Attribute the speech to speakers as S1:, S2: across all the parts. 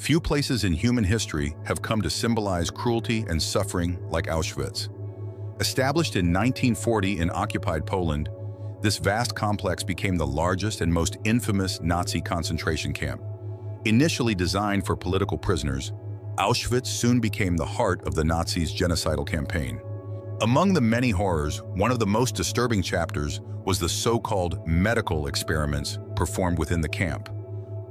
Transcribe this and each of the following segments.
S1: Few places in human history have come to symbolize cruelty and suffering like Auschwitz. Established in 1940 in occupied Poland, this vast complex became the largest and most infamous Nazi concentration camp. Initially designed for political prisoners, Auschwitz soon became the heart of the Nazis' genocidal campaign. Among the many horrors, one of the most disturbing chapters was the so-called medical experiments performed within the camp.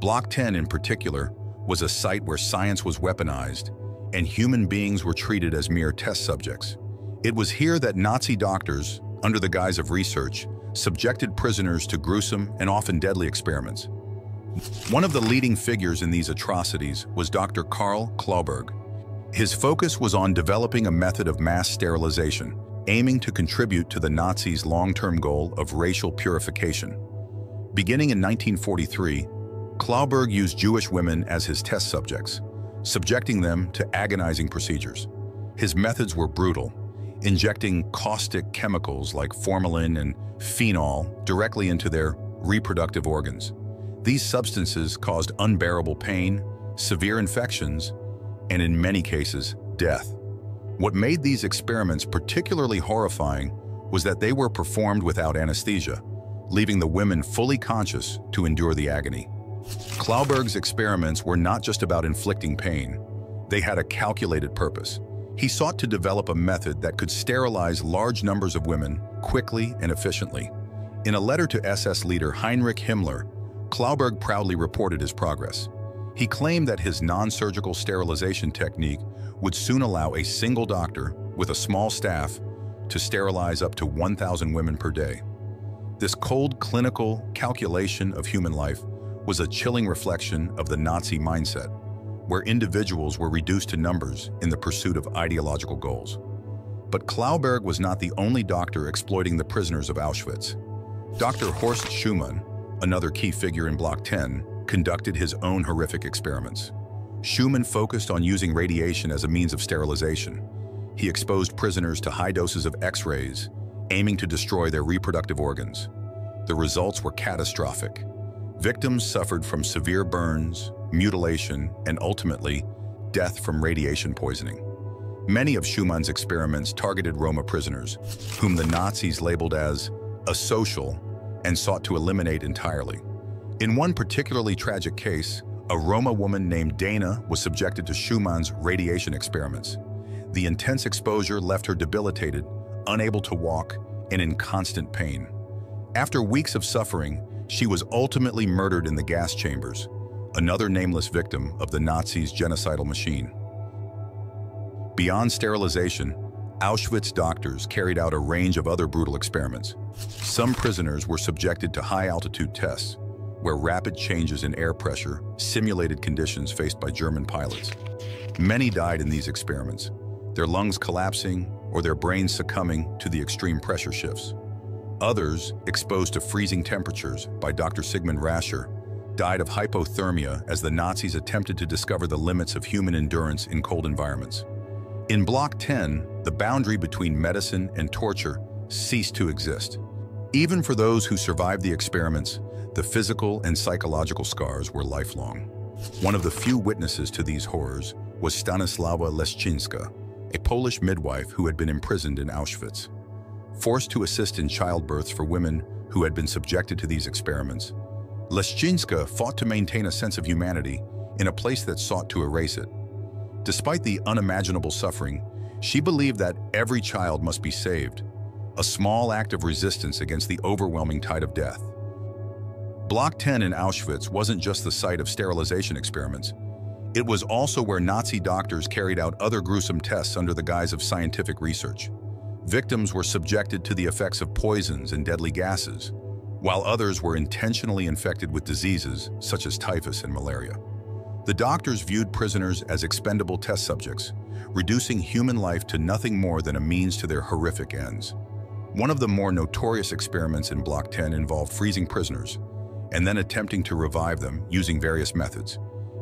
S1: Block 10 in particular was a site where science was weaponized and human beings were treated as mere test subjects. It was here that Nazi doctors, under the guise of research, subjected prisoners to gruesome and often deadly experiments. One of the leading figures in these atrocities was Dr. Karl Klauberg. His focus was on developing a method of mass sterilization, aiming to contribute to the Nazis' long-term goal of racial purification. Beginning in 1943, Klauberg used Jewish women as his test subjects, subjecting them to agonizing procedures. His methods were brutal, injecting caustic chemicals like formalin and phenol directly into their reproductive organs. These substances caused unbearable pain, severe infections, and in many cases, death. What made these experiments particularly horrifying was that they were performed without anesthesia, leaving the women fully conscious to endure the agony. Klauberg's experiments were not just about inflicting pain. They had a calculated purpose. He sought to develop a method that could sterilize large numbers of women quickly and efficiently. In a letter to SS leader Heinrich Himmler, Klauberg proudly reported his progress. He claimed that his non-surgical sterilization technique would soon allow a single doctor with a small staff to sterilize up to 1,000 women per day. This cold clinical calculation of human life was a chilling reflection of the Nazi mindset, where individuals were reduced to numbers in the pursuit of ideological goals. But Klauberg was not the only doctor exploiting the prisoners of Auschwitz. Dr. Horst Schumann, another key figure in Block 10, conducted his own horrific experiments. Schumann focused on using radiation as a means of sterilization. He exposed prisoners to high doses of X-rays, aiming to destroy their reproductive organs. The results were catastrophic. Victims suffered from severe burns, mutilation, and ultimately, death from radiation poisoning. Many of Schumann's experiments targeted Roma prisoners, whom the Nazis labeled as asocial and sought to eliminate entirely. In one particularly tragic case, a Roma woman named Dana was subjected to Schumann's radiation experiments. The intense exposure left her debilitated, unable to walk, and in constant pain. After weeks of suffering, she was ultimately murdered in the gas chambers, another nameless victim of the Nazis' genocidal machine. Beyond sterilization, Auschwitz doctors carried out a range of other brutal experiments. Some prisoners were subjected to high-altitude tests, where rapid changes in air pressure simulated conditions faced by German pilots. Many died in these experiments, their lungs collapsing or their brains succumbing to the extreme pressure shifts. Others, exposed to freezing temperatures by Dr. Sigmund Rascher, died of hypothermia as the Nazis attempted to discover the limits of human endurance in cold environments. In Block 10, the boundary between medicine and torture ceased to exist. Even for those who survived the experiments, the physical and psychological scars were lifelong. One of the few witnesses to these horrors was Stanislawa Leszczyńska, a Polish midwife who had been imprisoned in Auschwitz. Forced to assist in childbirths for women who had been subjected to these experiments, Leszczyńska fought to maintain a sense of humanity in a place that sought to erase it. Despite the unimaginable suffering, she believed that every child must be saved, a small act of resistance against the overwhelming tide of death. Block 10 in Auschwitz wasn't just the site of sterilization experiments. It was also where Nazi doctors carried out other gruesome tests under the guise of scientific research. Victims were subjected to the effects of poisons and deadly gases, while others were intentionally infected with diseases such as typhus and malaria. The doctors viewed prisoners as expendable test subjects, reducing human life to nothing more than a means to their horrific ends. One of the more notorious experiments in Block 10 involved freezing prisoners and then attempting to revive them using various methods,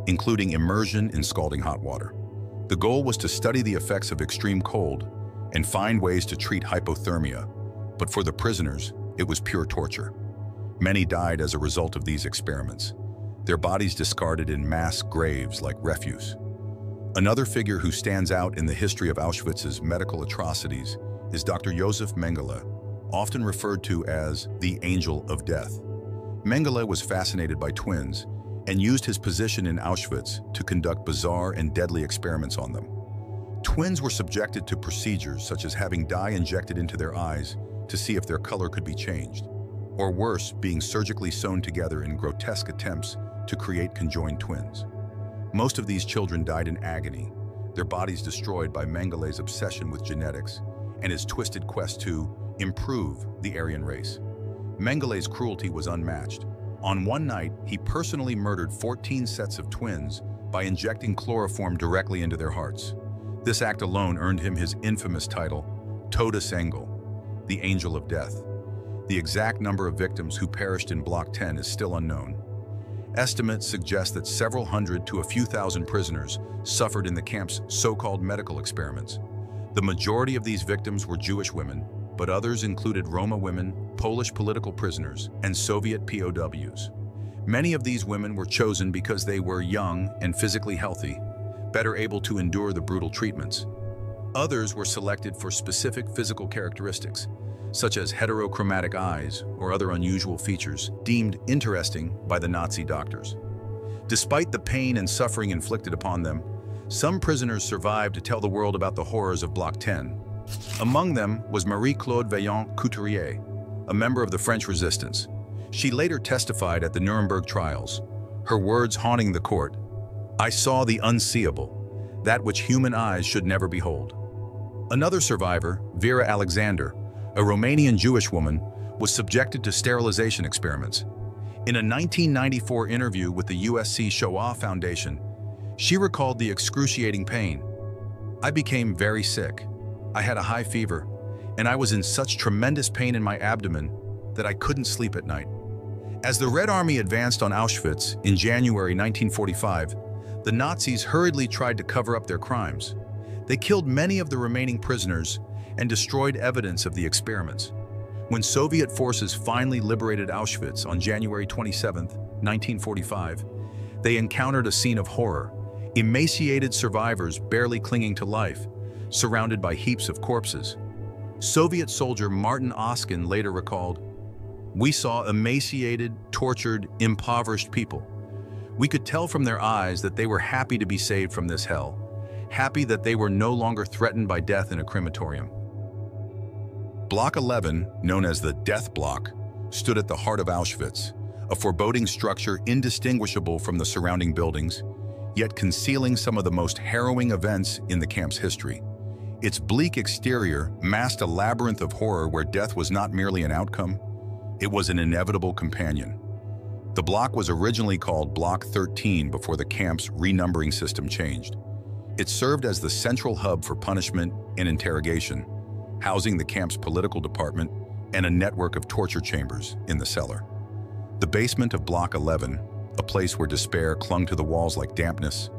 S1: including immersion in scalding hot water. The goal was to study the effects of extreme cold and find ways to treat hypothermia, but for the prisoners, it was pure torture. Many died as a result of these experiments. their bodies discarded in mass graves like refuse. Another figure who stands out in the history of Auschwitz's medical atrocities is Dr. Josef Mengele, often referred to as the Angel of Death. Mengele was fascinated by twins and used his position in Auschwitz to conduct bizarre and deadly experiments on them. Twins were subjected to procedures such as having dye injected into their eyes to see if their color could be changed, or worse, being surgically sewn together in grotesque attempts to create conjoined twins. Most of these children died in agony, their bodies destroyed by Mengele's obsession with genetics and his twisted quest to improve the Aryan race. Mengele's cruelty was unmatched. On one night, he personally murdered 14 sets of twins by injecting chloroform directly into their hearts. This act alone earned him his infamous title, Todesengel, the Angel of Death. The exact number of victims who perished in Block 10 is still unknown. Estimates suggest that several hundred to a few thousand prisoners suffered in the camp's so-called medical experiments. The majority of these victims were Jewish women, but others included Roma women, Polish political prisoners, and Soviet POWs. Many of these women were chosen because they were young and physically healthy, better able to endure the brutal treatments. Others were selected for specific physical characteristics, such as heterochromatic eyes or other unusual features deemed interesting by the Nazi doctors. Despite the pain and suffering inflicted upon them, some prisoners survived to tell the world about the horrors of Block 10. Among them was Marie-Claude Vaillant-Couturier, a member of the French resistance. She later testified at the Nuremberg trials, her words haunting the court: "I saw the unseeable, that which human eyes should never behold." Another survivor, Vera Alexander, a Romanian Jewish woman, was subjected to sterilization experiments. In a 1994 interview with the USC Shoah Foundation, she recalled the excruciating pain. "I became very sick. I had a high fever, and I was in such tremendous pain in my abdomen that I couldn't sleep at night." As the Red Army advanced on Auschwitz in January 1945, the Nazis hurriedly tried to cover up their crimes. They killed many of the remaining prisoners and destroyed evidence of the experiments. When Soviet forces finally liberated Auschwitz on January 27, 1945, they encountered a scene of horror: emaciated survivors barely clinging to life, surrounded by heaps of corpses. Soviet soldier Martin Oskin later recalled, "We saw emaciated, tortured, impoverished people. We could tell from their eyes that they were happy to be saved from this hell, happy that they were no longer threatened by death in a crematorium." Block 11, known as the Death Block, stood at the heart of Auschwitz, a foreboding structure indistinguishable from the surrounding buildings, yet concealing some of the most harrowing events in the camp's history. Its bleak exterior masked a labyrinth of horror where death was not merely an outcome, it was an inevitable companion. The block was originally called Block 13 before the camp's renumbering system changed. It served as the central hub for punishment and interrogation, housing the camp's political department and a network of torture chambers in the cellar. The basement of Block 11, a place where despair clung to the walls like dampness,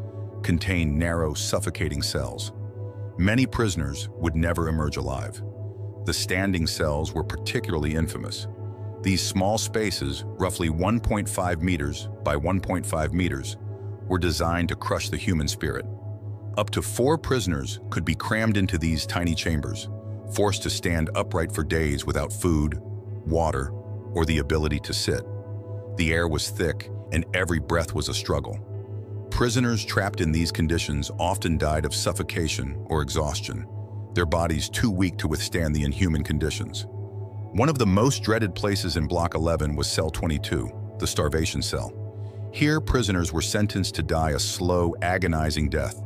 S1: contained narrow, suffocating cells. Many prisoners would never emerge alive. The standing cells were particularly infamous. These small spaces, roughly 1.5 meters by 1.5 meters, were designed to crush the human spirit. Up to 4 prisoners could be crammed into these tiny chambers, forced to stand upright for days without food, water, or the ability to sit. The air was thick, and every breath was a struggle. Prisoners trapped in these conditions often died of suffocation or exhaustion, their bodies too weak to withstand the inhuman conditions. One of the most dreaded places in Block 11 was Cell 22, the starvation cell. Here, prisoners were sentenced to die a slow, agonizing death.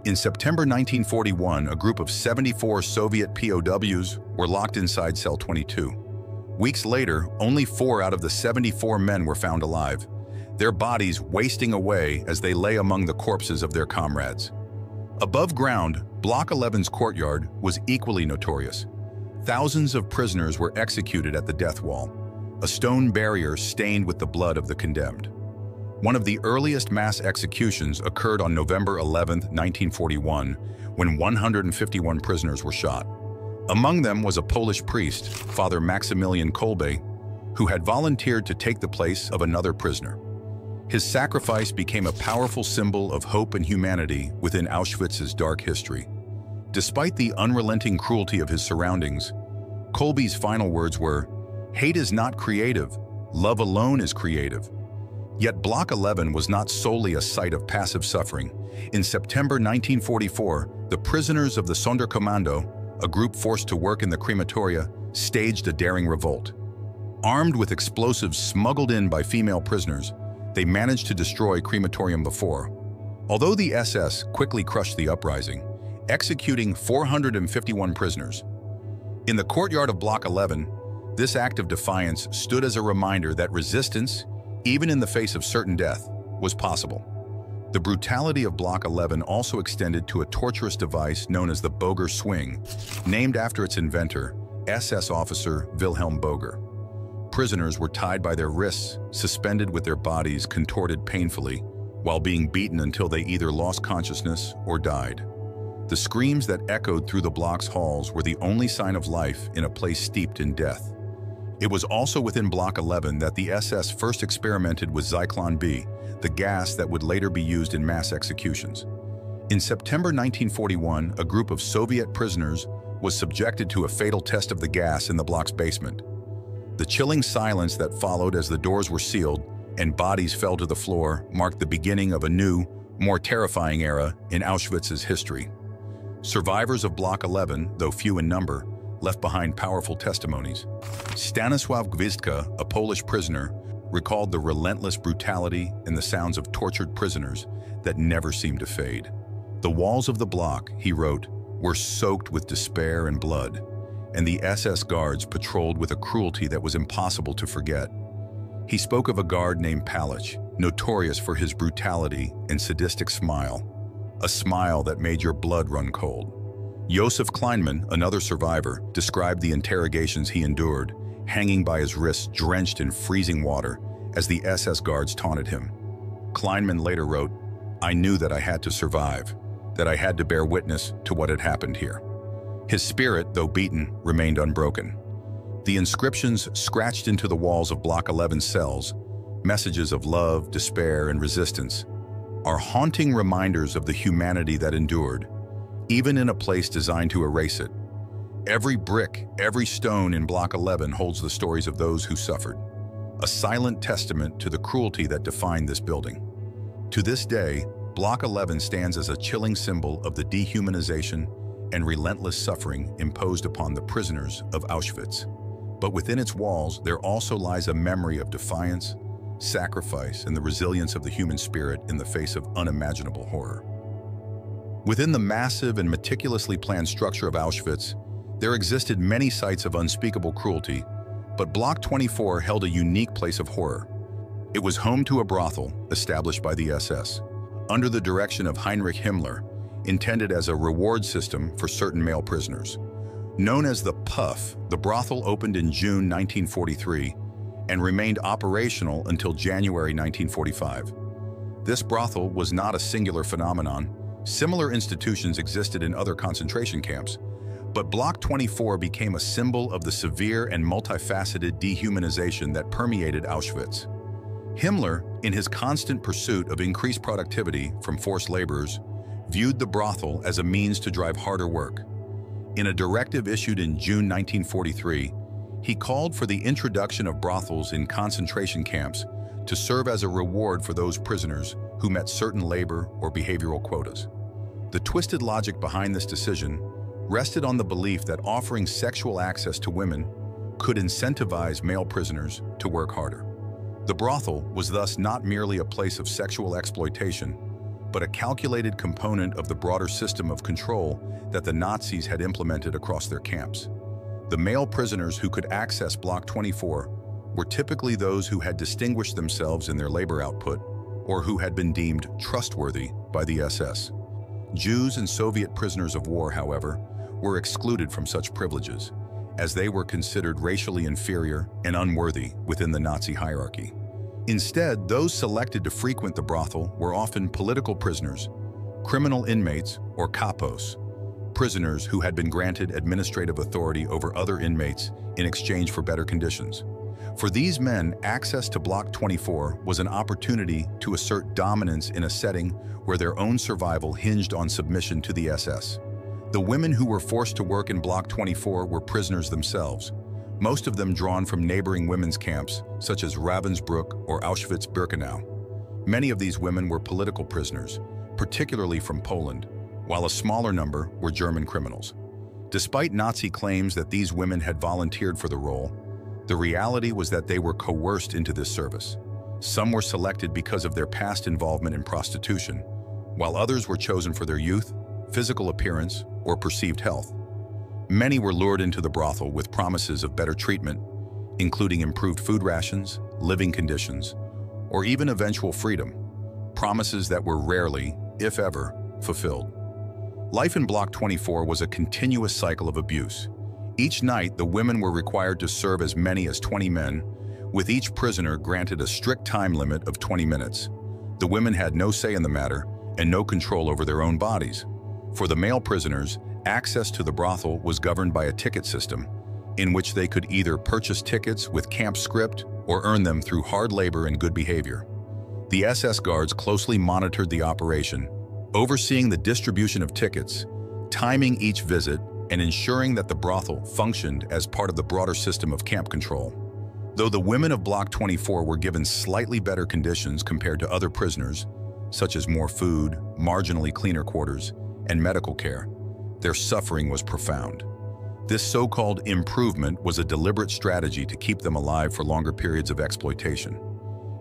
S1: In September 1941, a group of 74 Soviet POWs were locked inside Cell 22. Weeks later, only 4 out of the 74 men were found alive, their bodies wasting away as they lay among the corpses of their comrades. Above ground, Block 11's courtyard was equally notorious. Thousands of prisoners were executed at the death wall, a stone barrier stained with the blood of the condemned. One of the earliest mass executions occurred on November 11, 1941, when 151 prisoners were shot. Among them was a Polish priest, Father Maximilian Kolbe, who had volunteered to take the place of another prisoner. His sacrifice became a powerful symbol of hope and humanity within Auschwitz's dark history. Despite the unrelenting cruelty of his surroundings, Kolbe's final words were, "Hate is not creative, love alone is creative." Yet Block 11 was not solely a site of passive suffering. In September 1944, the prisoners of the Sonderkommando, a group forced to work in the crematoria, staged a daring revolt. Armed with explosives smuggled in by female prisoners, they managed to destroy crematorium before. Although the SS quickly crushed the uprising, executing 451 prisoners. In the courtyard of Block 11, this act of defiance stood as a reminder that resistance, even in the face of certain death, was possible. The brutality of Block 11 also extended to a torturous device known as the Boger swing, named after its inventor, SS officer Wilhelm Boger. Prisoners were tied by their wrists, suspended with their bodies contorted painfully, while being beaten until they either lost consciousness or died. The screams that echoed through the block's halls were the only sign of life in a place steeped in death. It was also within Block 11 that the SS first experimented with Zyklon B, the gas that would later be used in mass executions. In September 1941, a group of Soviet prisoners was subjected to a fatal test of the gas in the block's basement. The chilling silence that followed as the doors were sealed and bodies fell to the floor marked the beginning of a new, more terrifying era in Auschwitz's history. Survivors of Block 11, though few in number, left behind powerful testimonies. Stanisław Gwizdka, a Polish prisoner, recalled the relentless brutality and the sounds of tortured prisoners that never seemed to fade. The walls of the block, he wrote, were soaked with despair and blood, and the SS guards patrolled with a cruelty that was impossible to forget. He spoke of a guard named Palich, notorious for his brutality and sadistic smile, a smile that made your blood run cold. Josef Kleinmann, another survivor, described the interrogations he endured, hanging by his wrists drenched in freezing water as the SS guards taunted him. Kleinmann later wrote, "I knew that I had to survive, that I had to bear witness to what had happened here." His spirit, though beaten, remained unbroken. The inscriptions scratched into the walls of Block 11 cells, messages of love, despair, and resistance, are haunting reminders of the humanity that endured, even in a place designed to erase it. Every brick, every stone in Block 11 holds the stories of those who suffered, a silent testament to the cruelty that defined this building. To this day, Block 11 stands as a chilling symbol of the dehumanization and relentless suffering imposed upon the prisoners of Auschwitz. But within its walls, there also lies a memory of defiance, sacrifice, and the resilience of the human spirit in the face of unimaginable horror. Within the massive and meticulously planned structure of Auschwitz, there existed many sites of unspeakable cruelty, but Block 24 held a unique place of horror. It was home to a brothel established by the SS, under the direction of Heinrich Himmler, intended as a reward system for certain male prisoners. Known as the Puff, the brothel opened in June 1943 and remained operational until January 1945. This brothel was not a singular phenomenon. Similar institutions existed in other concentration camps, but Block 24 became a symbol of the severe and multifaceted dehumanization that permeated Auschwitz. Himmler, in his constant pursuit of increased productivity from forced laborers, viewed the brothel as a means to drive harder work. In a directive issued in June 1943, he called for the introduction of brothels in concentration camps to serve as a reward for those prisoners who met certain labor or behavioral quotas. The twisted logic behind this decision rested on the belief that offering sexual access to women could incentivize male prisoners to work harder. The brothel was thus not merely a place of sexual exploitation, but a calculated component of the broader system of control that the Nazis had implemented across their camps. The male prisoners who could access Block 24 were typically those who had distinguished themselves in their labor output or who had been deemed trustworthy by the SS. Jews and Soviet prisoners of war, however, were excluded from such privileges, as they were considered racially inferior and unworthy within the Nazi hierarchy. Instead, those selected to frequent the brothel were often political prisoners, criminal inmates, or Kapos, prisoners who had been granted administrative authority over other inmates in exchange for better conditions. For these men, access to Block 24 was an opportunity to assert dominance in a setting where their own survival hinged on submission to the SS. The women who were forced to work in Block 24 were prisoners themselves, most of them drawn from neighboring women's camps, such as Ravensbrück or Auschwitz-Birkenau. Many of these women were political prisoners, particularly from Poland, while a smaller number were German criminals. Despite Nazi claims that these women had volunteered for the role, the reality was that they were coerced into this service. Some were selected because of their past involvement in prostitution, while others were chosen for their youth, physical appearance, or perceived health. Many were lured into the brothel with promises of better treatment, including improved food rations, living conditions, or even eventual freedom, promises that were rarely, if ever, fulfilled. Life in Block 24 was a continuous cycle of abuse. Each night, the women were required to serve as many as 20 men, with each prisoner granted a strict time limit of 20 minutes. The women had no say in the matter and no control over their own bodies. For the male prisoners, access to the brothel was governed by a ticket system, in which they could either purchase tickets with camp script or earn them through hard labor and good behavior. The SS guards closely monitored the operation, overseeing the distribution of tickets, timing each visit, and ensuring that the brothel functioned as part of the broader system of camp control. Though the women of Block 24 were given slightly better conditions compared to other prisoners, such as more food, marginally cleaner quarters, and medical care, their suffering was profound. This so-called improvement was a deliberate strategy to keep them alive for longer periods of exploitation.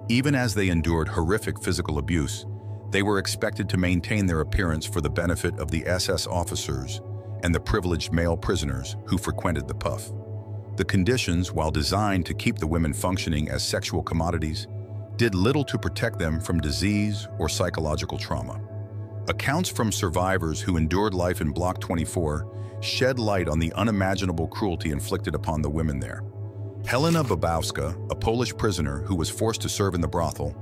S1: Even as they endured horrific physical abuse, they were expected to maintain their appearance for the benefit of the SS officers and the privileged male prisoners who frequented the puff. The conditions, while designed to keep the women functioning as sexual commodities, did little to protect them from disease or psychological trauma. Accounts from survivors who endured life in Block 24 shed light on the unimaginable cruelty inflicted upon the women there. Helena Bobowska, a Polish prisoner who was forced to serve in the brothel,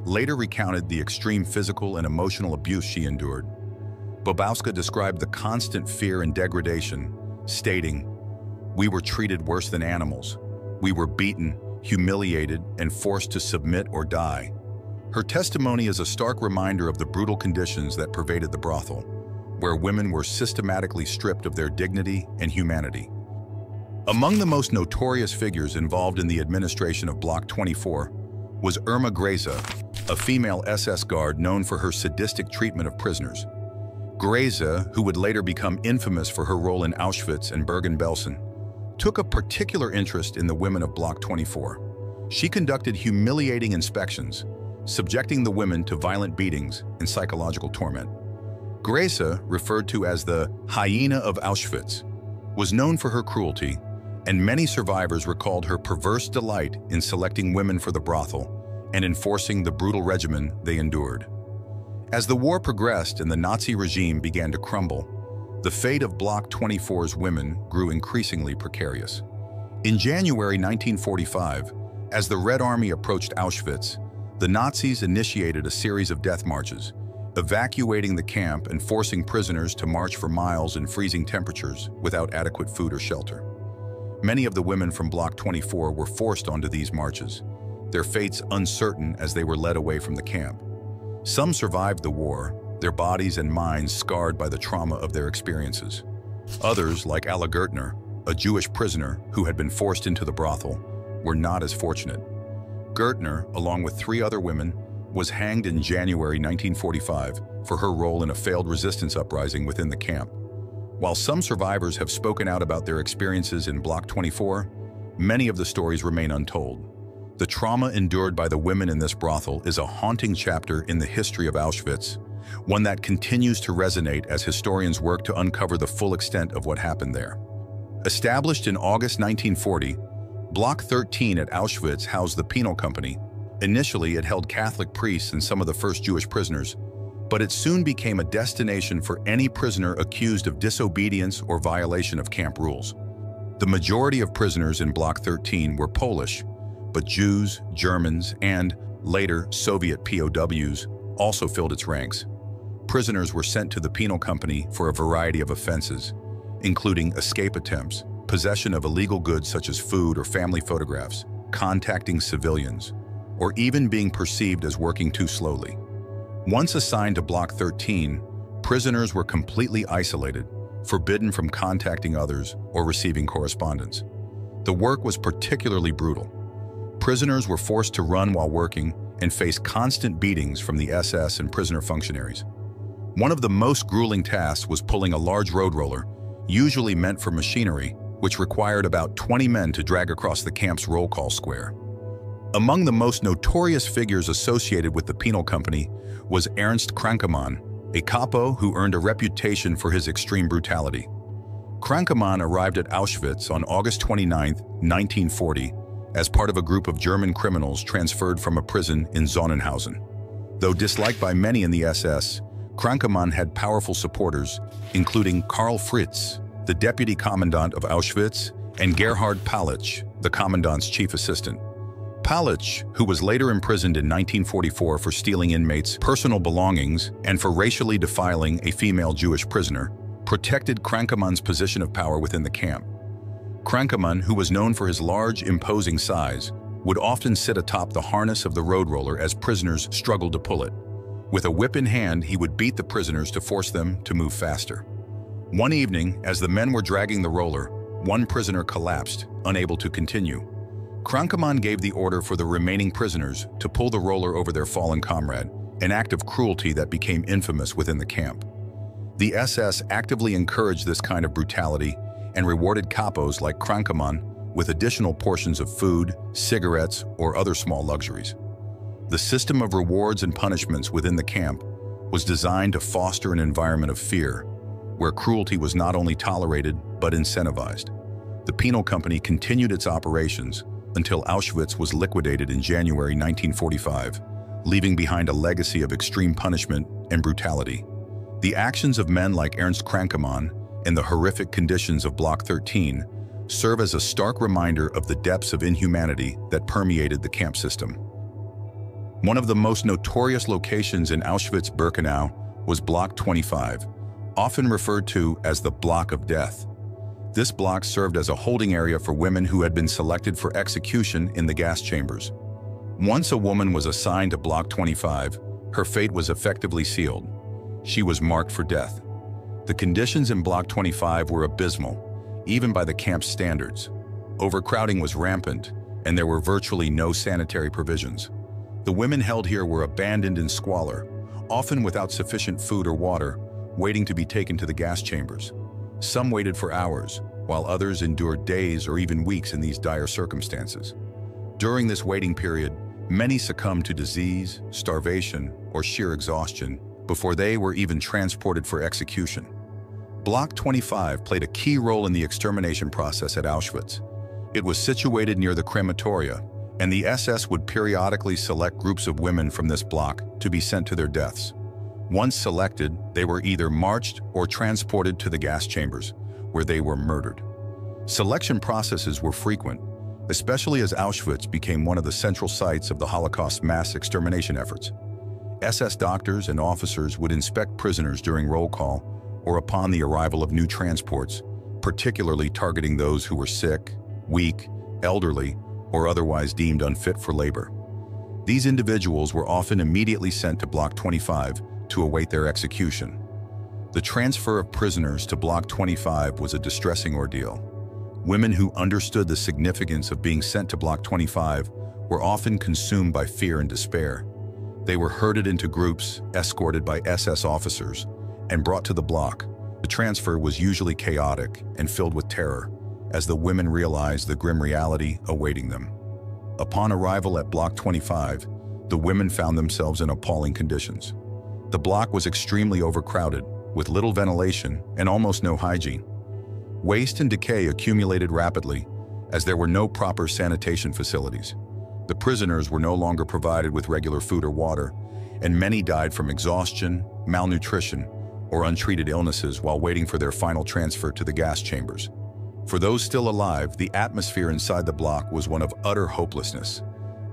S1: later recounted the extreme physical and emotional abuse she endured. Bobowska described the constant fear and degradation, stating, "We were treated worse than animals. We were beaten, humiliated, and forced to submit or die." Her testimony is a stark reminder of the brutal conditions that pervaded the brothel, where women were systematically stripped of their dignity and humanity. Among the most notorious figures involved in the administration of Block 24 was Irma Grese, a female SS guard known for her sadistic treatment of prisoners. Grese, who would later become infamous for her role in Auschwitz and Bergen-Belsen, took a particular interest in the women of Block 24. She conducted humiliating inspections, subjecting the women to violent beatings and psychological torment. Grese, referred to as the hyena of Auschwitz, was known for her cruelty, and many survivors recalled her perverse delight in selecting women for the brothel and enforcing the brutal regimen they endured. As the war progressed and the Nazi regime began to crumble, the fate of Block 24's women grew increasingly precarious. In January 1945, as the Red Army approached Auschwitz, the Nazis initiated a series of death marches, evacuating the camp and forcing prisoners to march for miles in freezing temperatures without adequate food or shelter. Many of the women from Block 24 were forced onto these marches, their fates uncertain as they were led away from the camp. Some survived the war, their bodies and minds scarred by the trauma of their experiences. Others, like Alla Gertner, a Jewish prisoner who had been forced into the brothel, were not as fortunate. Gertner, along with 3 other women, was hanged in January 1945 for her role in a failed resistance uprising within the camp. While some survivors have spoken out about their experiences in Block 24, many of the stories remain untold. The trauma endured by the women in this brothel is a haunting chapter in the history of Auschwitz, one that continues to resonate as historians work to uncover the full extent of what happened there. Established in August 1940, Block 13 at Auschwitz housed the Penal Company. Initially, it held Catholic priests and some of the first Jewish prisoners, but it soon became a destination for any prisoner accused of disobedience or violation of camp rules. The majority of prisoners in Block 13 were Polish, but Jews, Germans, and, later, Soviet POWs also filled its ranks. Prisoners were sent to the Penal Company for a variety of offenses, including escape attempts, possession of illegal goods such as food or family photographs, contacting civilians, or even being perceived as working too slowly. Once assigned to Block 13, prisoners were completely isolated, forbidden from contacting others or receiving correspondence. The work was particularly brutal. Prisoners were forced to run while working and face constant beatings from the SS and prisoner functionaries. One of the most grueling tasks was pulling a large road roller, usually meant for machinery, which required about 20 men to drag across the camp's roll call square. Among the most notorious figures associated with the Penal Company was Ernst Krankemann, a Kapo who earned a reputation for his extreme brutality. Krankemann arrived at Auschwitz on August 29, 1940, as part of a group of German criminals transferred from a prison in Sonnenhausen. Though disliked by many in the SS, Krankemann had powerful supporters, including Karl Fritz, the deputy commandant of Auschwitz, and Gerhard Palich, the commandant's chief assistant. Palich, who was later imprisoned in 1944 for stealing inmates' personal belongings and for racially defiling a female Jewish prisoner, protected Krankemann's position of power within the camp. Krankemann, who was known for his large, imposing size, would often sit atop the harness of the road roller as prisoners struggled to pull it. With a whip in hand, he would beat the prisoners to force them to move faster. One evening, as the men were dragging the roller, one prisoner collapsed, unable to continue. Krankemann gave the order for the remaining prisoners to pull the roller over their fallen comrade, an act of cruelty that became infamous within the camp. The SS actively encouraged this kind of brutality and rewarded capos like Krankemann with additional portions of food, cigarettes, or other small luxuries. The system of rewards and punishments within the camp was designed to foster an environment of fear, where cruelty was not only tolerated but incentivized. The Penal Company continued its operations until Auschwitz was liquidated in January 1945, leaving behind a legacy of extreme punishment and brutality. The actions of men like Ernst Krankemann and the horrific conditions of Block 13 serve as a stark reminder of the depths of inhumanity that permeated the camp system. One of the most notorious locations in Auschwitz-Birkenau was Block 25, often referred to as the Block of Death. This block served as a holding area for women who had been selected for execution in the gas chambers. Once a woman was assigned to Block 25, her fate was effectively sealed. She was marked for death. The conditions in Block 25 were abysmal, even by the camp's standards. Overcrowding was rampant, and there were virtually no sanitary provisions. The women held here were abandoned in squalor, often without sufficient food or water, waiting to be taken to the gas chambers. Some waited for hours, while others endured days or even weeks in these dire circumstances. During this waiting period, many succumbed to disease, starvation, or sheer exhaustion before they were even transported for execution. Block 25 played a key role in the extermination process at Auschwitz. It was situated near the crematoria, and the SS would periodically select groups of women from this block to be sent to their deaths. Once selected, they were either marched or transported to the gas chambers, where they were murdered. Selection processes were frequent, especially as Auschwitz became one of the central sites of the Holocaust mass extermination efforts. SS doctors and officers would inspect prisoners during roll call or upon the arrival of new transports, particularly targeting those who were sick, weak, elderly, or otherwise deemed unfit for labor. These individuals were often immediately sent to Block 25 to await their execution. The transfer of prisoners to Block 25 was a distressing ordeal. Women who understood the significance of being sent to Block 25 were often consumed by fear and despair. They were herded into groups, escorted by SS officers, and brought to the block. The transfer was usually chaotic and filled with terror, as the women realized the grim reality awaiting them. Upon arrival at Block 25, the women found themselves in appalling conditions. The block was extremely overcrowded, with little ventilation and almost no hygiene. Waste and decay accumulated rapidly, as there were no proper sanitation facilities. The prisoners were no longer provided with regular food or water, and many died from exhaustion, malnutrition, or untreated illnesses while waiting for their final transfer to the gas chambers. For those still alive, the atmosphere inside the block was one of utter hopelessness,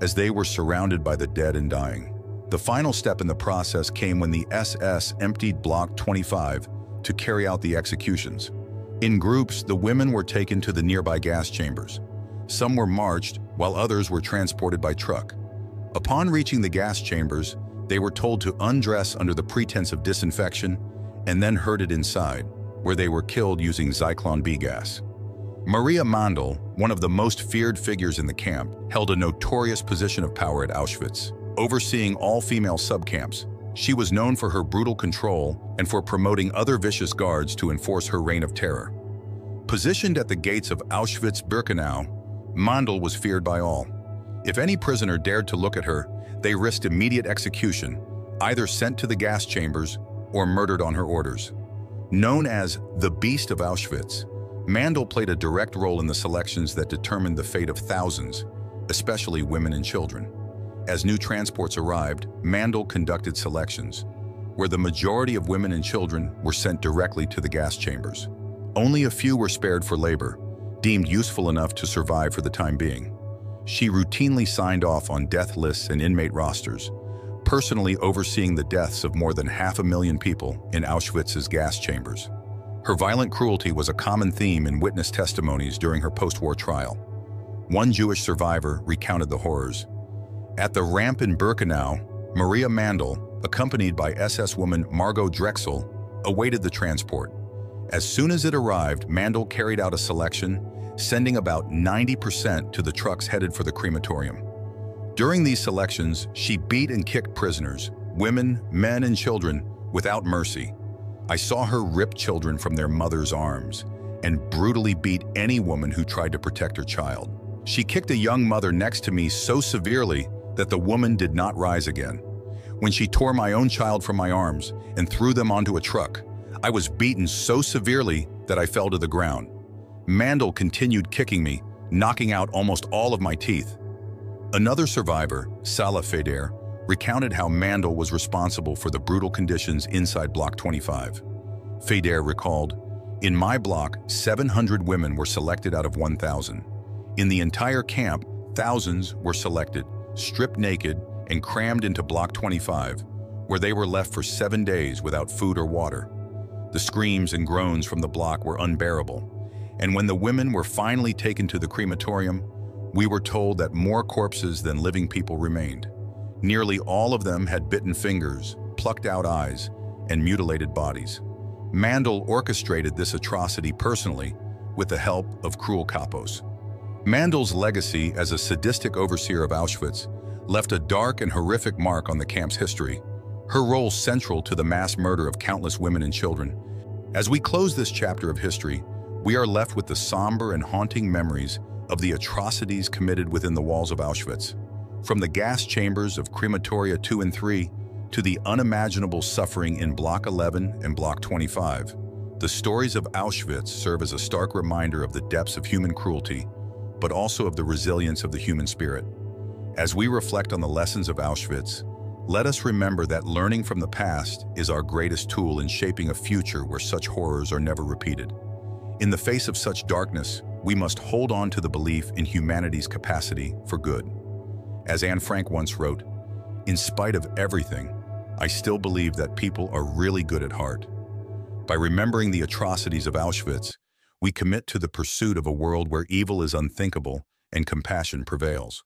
S1: as they were surrounded by the dead and dying. The final step in the process came when the SS emptied Block 25 to carry out the executions. In groups, the women were taken to the nearby gas chambers. Some were marched, while others were transported by truck. Upon reaching the gas chambers, they were told to undress under the pretense of disinfection and then herded inside, where they were killed using Zyklon B gas. Maria Mandl, one of the most feared figures in the camp, held a notorious position of power at Auschwitz, overseeing all female subcamps. She was known for her brutal control and for promoting other vicious guards to enforce her reign of terror. Positioned at the gates of Auschwitz-Birkenau, Mandl was feared by all. If any prisoner dared to look at her, they risked immediate execution, either sent to the gas chambers or murdered on her orders. Known as the Beast of Auschwitz, Mandl played a direct role in the selections that determined the fate of thousands, especially women and children. As new transports arrived, Mandl conducted selections, where the majority of women and children were sent directly to the gas chambers. Only a few were spared for labor, deemed useful enough to survive for the time being. She routinely signed off on death lists and inmate rosters, personally overseeing the deaths of more than 500,000 people in Auschwitz's gas chambers. Her violent cruelty was a common theme in witness testimonies during her post-war trial. One Jewish survivor recounted the horrors. At the ramp in Birkenau, Maria Mandl, accompanied by SS woman Margot Drexel, awaited the transport. As soon as it arrived, Mandl carried out a selection, sending about 90% to the trucks headed for the crematorium. During these selections, she beat and kicked prisoners, women, men, and children, without mercy. I saw her rip children from their mother's arms and brutally beat any woman who tried to protect her child. She kicked a young mother next to me so severely that the woman did not rise again. When she tore my own child from my arms and threw them onto a truck, I was beaten so severely that I fell to the ground. Mandl continued kicking me, knocking out almost all of my teeth. Another survivor, Salah Feder, recounted how Mandl was responsible for the brutal conditions inside Block 25. Feder recalled, "In my block, 700 women were selected out of 1,000. In the entire camp, thousands were selected, stripped naked, and crammed into Block 25, where they were left for 7 days without food or water. The screams and groans from the block were unbearable, and when the women were finally taken to the crematorium, we were told that more corpses than living people remained. Nearly all of them had bitten fingers, plucked out eyes, and mutilated bodies." Mandl orchestrated this atrocity personally with the help of cruel Kapos. Mandl's legacy as a sadistic overseer of Auschwitz left a dark and horrific mark on the camp's history, her role central to the mass murder of countless women and children. As we close this chapter of history, we are left with the somber and haunting memories of the atrocities committed within the walls of Auschwitz. From the gas chambers of Crematoria 2 and 3 to the unimaginable suffering in Block 11 and Block 25, the stories of Auschwitz serve as a stark reminder of the depths of human cruelty, but also of the resilience of the human spirit. As we reflect on the lessons of Auschwitz, let us remember that learning from the past is our greatest tool in shaping a future where such horrors are never repeated. In the face of such darkness, we must hold on to the belief in humanity's capacity for good. As Anne Frank once wrote, "In spite of everything, I still believe that people are really good at heart." By remembering the atrocities of Auschwitz, we commit to the pursuit of a world where evil is unthinkable and compassion prevails.